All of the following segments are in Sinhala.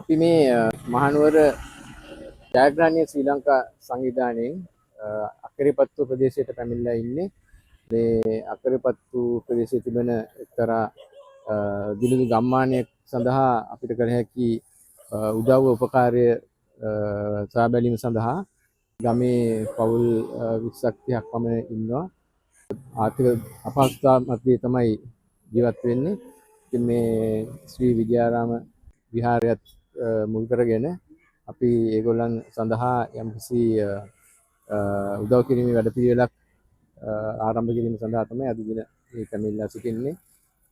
අපි මේ මහනුවර ජයග්‍රහණීය ශ්‍රී ලංකා සංවිධානයෙන් අකරිපත්තු ප්‍රදේශයට පැමිණලා ඉන්නේ. මේ අකරිපත්තු ප්‍රදේශයේ තිබෙන එක්තරා දිලිඳු ගම්මානයක් සඳහා අපිට කළ හැකි උදව්ව උපකාරය සොයා බැලීම සඳහා ගමේ පවුල් 20ක් 30ක් පමණ ඉන්නවා. ආර්ථික අපහසුතා මැදේ තමයි ජීවත් වෙන්නේ. ඉතින් මේ ශ්‍රී විද්‍යාරාම විහාරයත් මුල් කරගෙන අපි ඒගොල්ලන් සඳහා යම්කිසි උදව් කිරීමේ වැඩපිළිවෙලක් ආරම්භ කිරීම සඳහා තමයි අද දින මේ පැමිණලා සිටින්නේ.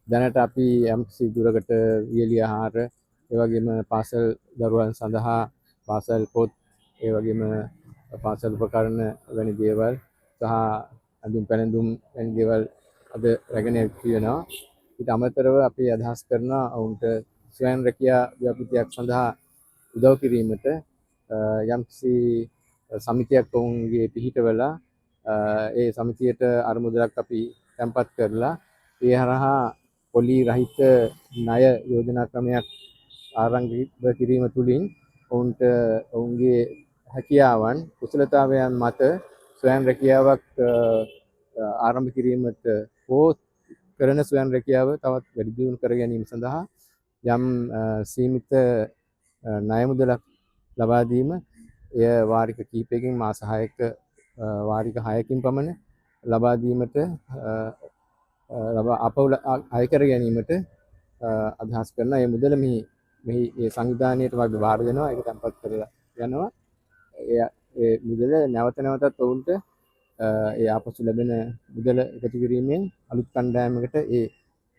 දැනට අපි යම්කිසි දුරකට වියලි ආහාර, ඒ වගේම පාසල් දරුවන් සඳහා පාසල් පොත්, ඒ වගේම පාසල් උපකරණ වැනි දේවල් සහ අඳුම් පැළඳුම් වැනි දේවල් අද රැගෙන යනවා. ඊට අමතරව අපි අදහස් කරනවා ඔවුන්ට ස්වයං රැකියා ව්‍යාපෘතියක් සඳහා උදව් කිරීමට යම්කිසි සමිතියක් ඔවුන්ගේ පිහිටවලා ඒ සමිතියට අරමුදලක් අපි තැන්පත් කරලා ඒ හරහා පොලි රහිත ණය යෝජනා ක්‍රමයක් ආරම්භ කිරීම තුළින් ඔවුන්ට ඔවුන්ගේ හැකියාවන් කුසලතාවයන් මත ස්වයං රැකියාවක් ආරම්භ කිරීමට හෝ කරන ස්වයං රැකියාව තවත් වැඩි දියුණු කර ගැනීම සඳහා යම් සීමිත ණය මුදලක් ලබා දීම, එය වාරික කිහිපයකින් මාස 6ක වාරික 6කින් පමණ ලබා දීමට අපවුල අය කර ගැනීමට අදහස් කරන මේ මුදල මෙහි මේ සංවිධානයට වගේ බාර දෙනවා. ඒක තැන්පත් කරලා යනවා. ඒ මුදල නැවත නැවතත් ඔවුන්ට ඒ ආපසු ලැබෙන මුදල එකතු කිරීමෙන් අලුත් කණ්ඩායමකට ඒ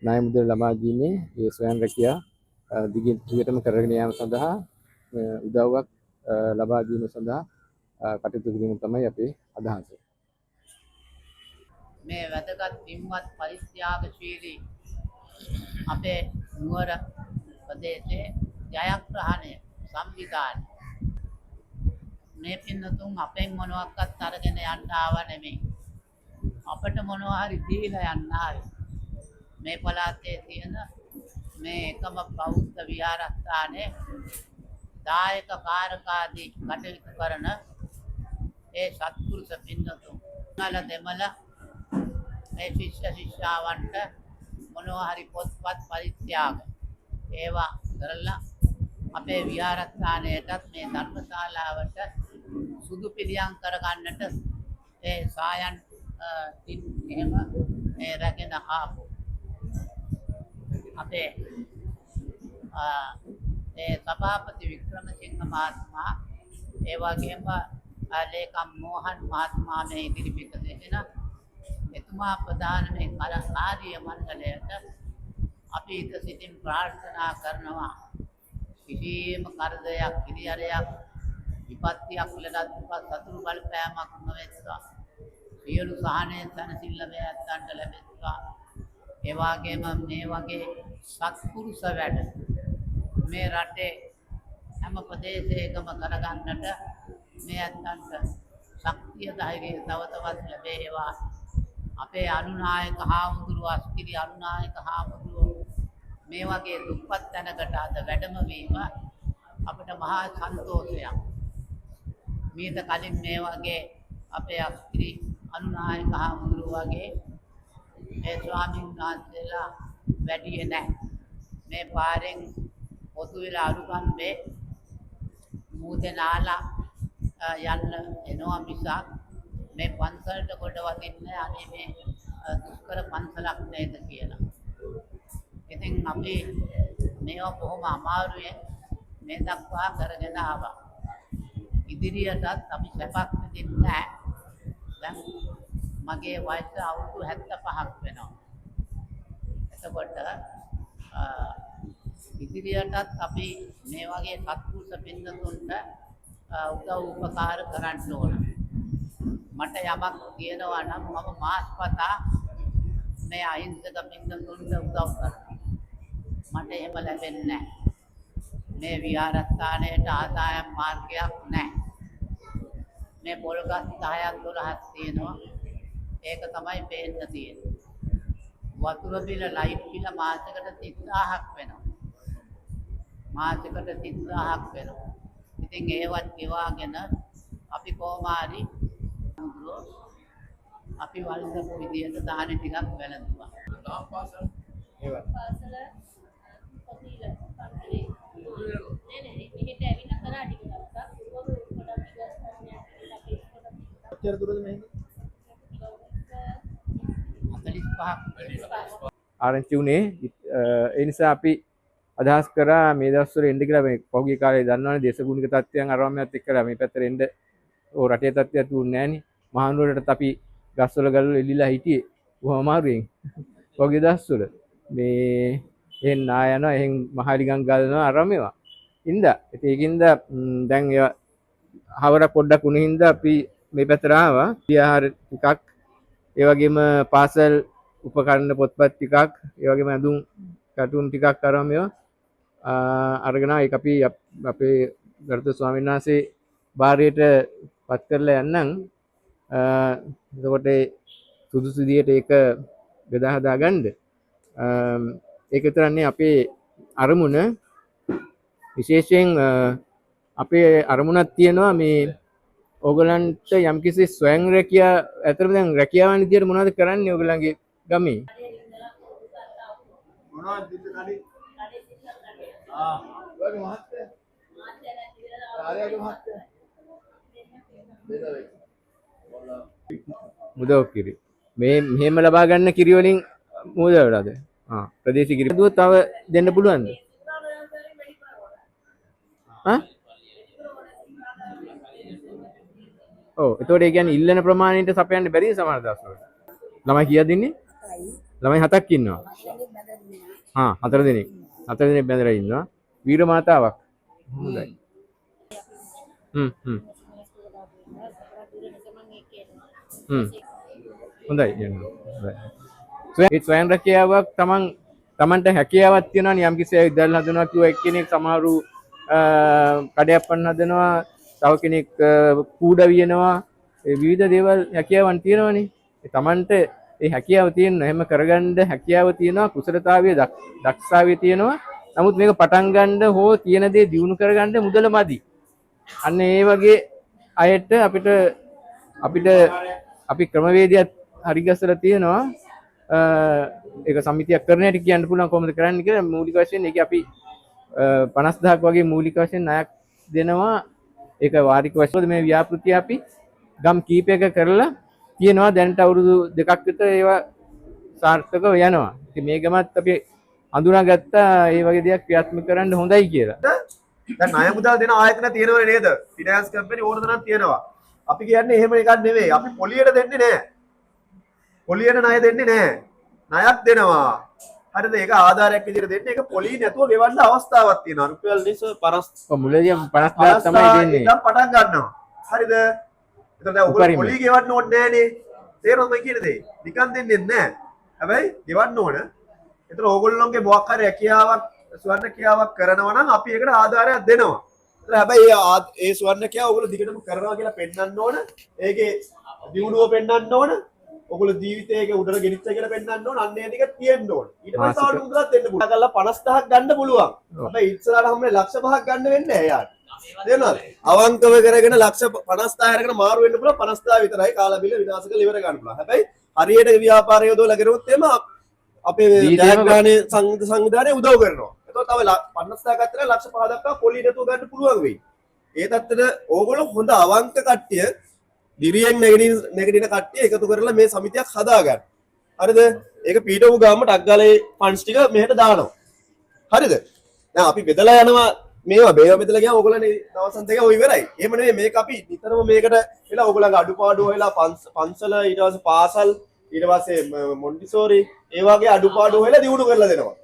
ණය මුදල ලබා දීමේ ඒ ස්වයං රැකියා දිගටම කරගෙන යාම සඳහා උදව්වක් ලබා දීම සඳහා කටයුතු කිරීම තමයි අපේ අදහස. මේ වැදගත් පින්වත් පරිත්‍යාගශීලී අපේ නුවර ප්‍රදේශයේ ජයග්‍රහණය සංවිධානය මේ පින්නතුන් අපෙන් මොනවාක්වත් අරගෙන යන්න ආව නෙමෙයි. අපිට මොනවා හරි දීලා යන්න ආවේ. මේ පළාතේ තියෙන මේ එකම බෞද්ධ විහාරස්ථානයේ දායක කාරකාදී කටයුතු කරන ඒ සත්පුරුෂ පින්නතුන් නල දෙමළ මේ ශිෂ්‍ය ශිෂ්‍යාවන්ට මොනවා හරි පොත්පත් පරිත්‍යාග ඒවා කරලා අපේ විහාරස්ථානයටත් මේ ධර්මශාලාවට සුදු පිළියම් කරගන්නට ඒ සායන් එහෙම රැගෙන ආපු අපේ ඒ සභාපති වික්‍රමසිංහ මහත්මයා, ඒ වගේම ලේකම් මෝහන් මහත්මයා මේ ඉදිරිපිට දෙන එතුමා ප්‍රධාන මේ කාර්ය මණ්ඩලයට අපි ඉත සිතින් ප්‍රාර්ථනා කරනවා කිසියම් කරදරයක්, කිරියරයක්, විපත්තියක් ලෙඩක් සතුරු බලපෑමක් නොවෙත්වා. සියලු සහනය සැනසෙල්ල මේ ඇත්තන්ට ලැබෙත්වා. ඒ වගේම මේ වගේ සත්පුරුෂ වැඩ මේ රටේ හැම ප්‍රදේශයකම කරගන්නට මේ ඇත්තන්ට ශක්තිය ධෛර්යය තව තවත් ලැබේවා. අපේ අනුනායක හාමුදුරුවෝ, අස්කිරි අනුනායක හාමුදුරුවෝ මේ වගේ දුප්පත් තැනකට අද වැඩම වීම අපිට මහා සන්තෝෂයක්. මීට කලින් මේ වගේ අපේ අස්කිරි අනුනායක හාමුදුරුවෝ වගේ මේ ස්වාමීන් වහන්සේලා වැඩියේ නැහැ. මේ පාරෙන් පොතු වෙලා අරුගම්බේ මූදේ නාලා යන්න එනවා මිසක් මේ පන්සලට කොට වදින්නේ අනේ මේ දුෂ්කර පන්සලක් නේද කියලා. ඉතින් අපි මේවා බොහොම අමාරුවෙන් මේ දක්වා කරගෙන ආවා. ඉදිරියටත් අපි සැපක් විඳින්නේ නැහැ. දැන් මගේ වයස අවුරුදු 75ක් වෙනවා. එතකොට ඉදිරියටත් අපි මේ වගේ සත්පුරුෂ පින්තුන්ට උදව් උපකාර කරන්න ඕන. මට යමක් කියනවා නම් මම මාස්පතා මේ අහිංසක පින්තුන්ට උදව් කරනවා. මට එහෙම ලැබෙන්නේ නැහැ. මේ විහාරස්ථානයට ආදායම් මාර්ගයක් නැහැ. මේ පොල්ගස් 10ක් 12ක් තියෙනවා. ඒක තමයි පේන්න තියෙන්නේ. වතුර බිල, ලයිට් බිල මාසෙකට 30000ක් වෙනවා. මාසෙකට 30000ක් වෙනවා. ඉතින් ඒවත් ගෙවාගෙන අපි කොහොම හරි අපි වළඳපු විදියට දාන ටිකක් වැළඳුවා. පාසල පොතිල පන්තිලේ නේ මෙහෙට ඇවිල්ලා කරා ටික දවසක් උගුරු ගොඩක් ඉස්සරහට අපි කොච්චර දුරද මෙහෙම? 45ක් ආරංචි උනේ ඒ නිසා අපි අදහස් කරා මේ දවස්වල එන්න කියලා මේ පහුගිය කාලේ දන්නවනේ දේශගුණික තත්ත්වයන් අරවමත් එක්කලා මේ පැත්තට එන්න ඕ රටේ තත්ත්වයක් තුන්නේ නැහනේ මහනුවරටත් අපි ගස්වල ගල්වල එල්ලිලා හිටියේ බොහොම අමාරුවෙන් පහුගිය දවස්වල මේ එහෙන් නා යනවා එහෙන් මහලිගම් ගලනවා අරමේවා ඉඳා ඒකින්ද දැන් ඒවා හවර පොඩ්ඩක් උණු හින්දා අපි මේ පැත්තට ආවා ආහාර ටිකක් ඒ වගේම පාසල් උපකරණ පොත්පත් ටිකක් ඒ වගේම ඇඳුම් කටුන් ටිකක් අරන් මේවා අරගෙන ඒක අපි අපේ ගරුතර ස්වාමීන් වහන්සේ බාරයට පත් කරලා යන්නම් එතකොට සුදුසු විදියට ඒක බෙදා හදා ගන්න ඒක විතරන්නේ අපේ අරමුණ විශේෂයෙන් අපේ අරමුණක් තියෙනවා මේ ඕගලන්ට යම්කිසි ස්වයං රැකියා අතරම දැන් රැකියාවන් විදියට මොනවද කරන්නේ ඕගලන්ගේ ගමේ මොනවද දිද්ද කඩේ? ඔයගේ මහත්තයා. ආරයාගේ මහත්තයා. මුදව කිරි මේ මෙහෙම ලබා ගන්න කිරි වලින් මුදවලාද ප්‍රදේශීය කිරි දුව තව දෙන්න පුළුවන්ද ඔව් එතකොට ඒ කියන්නේ ඉල්ලන ප්‍රමාණයට සපයන්න බැරි සමහර දවස්වල ළමයි කීයද ඉන්නේ ළමයි 7ක් ඉන්නවා 4 දෙනෙක් 4 දෙනෙක් බැඳලා ඉන්නවා වීර මාතාවක් හොඳයි හොඳයි ඒ ස්වයං රැකියාවක් තමන්ට හැකියාවක් තියෙනවා යම් කිසි ඉදල් හදනවා කිව්ව එක්කෙනෙක් සමහරු කඩයක් පන්න හදනවා තව කෙනෙක් කූඩ වියනවා ඒ විවිධ දේවල් හැකියාවන් තියෙනවනේ ඒ තමන්ට ඒ හැකියාව තියෙන හැම කරගන්න හැකියාව තියෙනවා කුසලතාවය දක්ෂතාවය තියෙනවා නමුත් මේක පටන් ගන්න හෝ තියෙන දේ දියුණු කරගන්න මුදල මදි අන්න ඒ වගේ අයට අපිට අපි ක්‍රමවේදයක් හරි ගස්සලා තියෙනවා ඒක සමිතියක් කරන හැටි කියන්න පුළුවන් කොහොමද කරන්න කියලා මූලික වශයෙන් ඒක අපි 50000ක් වගේ මූලික වශයෙන් ණයක් දෙනවා ඒක වාරික වශයෙන් මේ ව්‍යාපෘතිය අපි ගම් කීපයක කරලා තියෙනවා දැනට අවුරුදු 2ක් විතර ඒවා සාර්ථකව යනවා ඉතින් මේ ගමත් අපි හඳුනාගත්තා මේ වගේ දෙයක් ක්‍රියාත්මක කරන්න හොඳයි කියලා දැන් ණය මුදල් දෙන ආයතන තියෙනවනේ නේද? ෆිනෑන්ස් කම්පැනි ඕන තරම් තියෙනවා. අපි කියන්නේ එහෙම එකක් නෙවෙයි. අපි පොලියට දෙන්නේ නැහැ. පොලියට ණය දෙන්නේ නැහැ. ණයක් දෙනවා. හරිද? ඒක ආධාරයක් විදිහට දෙන්නේ. ඒක පොලිය නැතුව ගෙවන්න අවස්ථාවක් තියෙනවා. රුපියල් 50 ඔව් මුලදී 50000 තමයි දෙන්නේ. ඉතින් පටන් ගන්නවා. හරිද? එතකොට දැන් ඔයගොල්ලෝ පොලිය ගෙවන්න ඕනේ නැහනේ. තේරෙනවද මම කියන දේ? නිකන් දෙන්නේ නැහැ. හැබැයි ගෙවන්න ඕන. එතකොට ඕගොල්ලෝගේ මොකක් හරි රැකියාවක් ස්වර්ණ ක්‍රියාවක් කරනවා නම් අපි ඒකට ආධාරයක් දෙනවා. හැබැයි ඒ ස්වර්ණ ක්‍රියාව ඔයගොල්ලෝ දිගටම කරනවා කියලා පෙන්වන්න ඕන. ඒකේ දියුණුව පෙන්වන්න ඕන. ඔයගොල්ලෝ ජීවිතයේ උඩට ගෙනිච්චා කියලා පෙන්වන්න ඕන. අන්න ඒ ටික තියෙන්න ඕන. ඊට පස්සේ ආඩු මුදලක් දෙන්න පුළුවන්. කරලා 50000ක් ගන්න පුළුවන්. හැබැයි ඉස්සරහට හැම ලක්ෂ 5ක් ගන්න වෙන්නේ නැහැ යාට. තේරුණාද? අවංකව කරගෙන ලක්ෂ 50000 අරගෙන මාරු වෙන්න පුළුවන් 50000 විතරයි කාලා බිල විනාශ කරලා ඉවර ගන්න පුළුවන්. හැබැයි හරියට ව්‍යාපාරය යොදවලා කරුවොත් එහෙම අපේ ජයග්‍රහණයේ සංවිධානය උදව් කරනවා. එතකොට තව 50000 ගත්තා නම් ලක්ෂ 5 දක්වා පොලි නැතුව ගන්න පුළුවන් වෙයි. ඒ තත්ත්වෙට ඕගොල්ලෝ හොඳ අවංක කට්ටිය දිරියෙන් නැගිටින කට්ටිය එකතු කරලා මේ සමිතියක් හදාගන්න. හරිද? ඒක පීඩවු ගාම ටග්ගලේ ෆන්ඩ්ස් ටික මෙහෙට දානවා. හරිද? දැන් අපි බෙදලා යනවා මේවා බෙදලා ගියාම ඕගොල්ලෝනේ දවසන් දෙක ඔය ඉවරයි. එහෙම නෙමෙයි මේක අපි නිතරම මේකට වෙලා ඕගොල්ලන්ගේ අඩුපාඩු හොයලා පන්සල ඊට පස්සේ පාසල් ඊට පස්සේ මොන්ටිසෝරි ඒ වගේ අඩුපාඩු හොයලා දියුණු කරලා දෙනවා.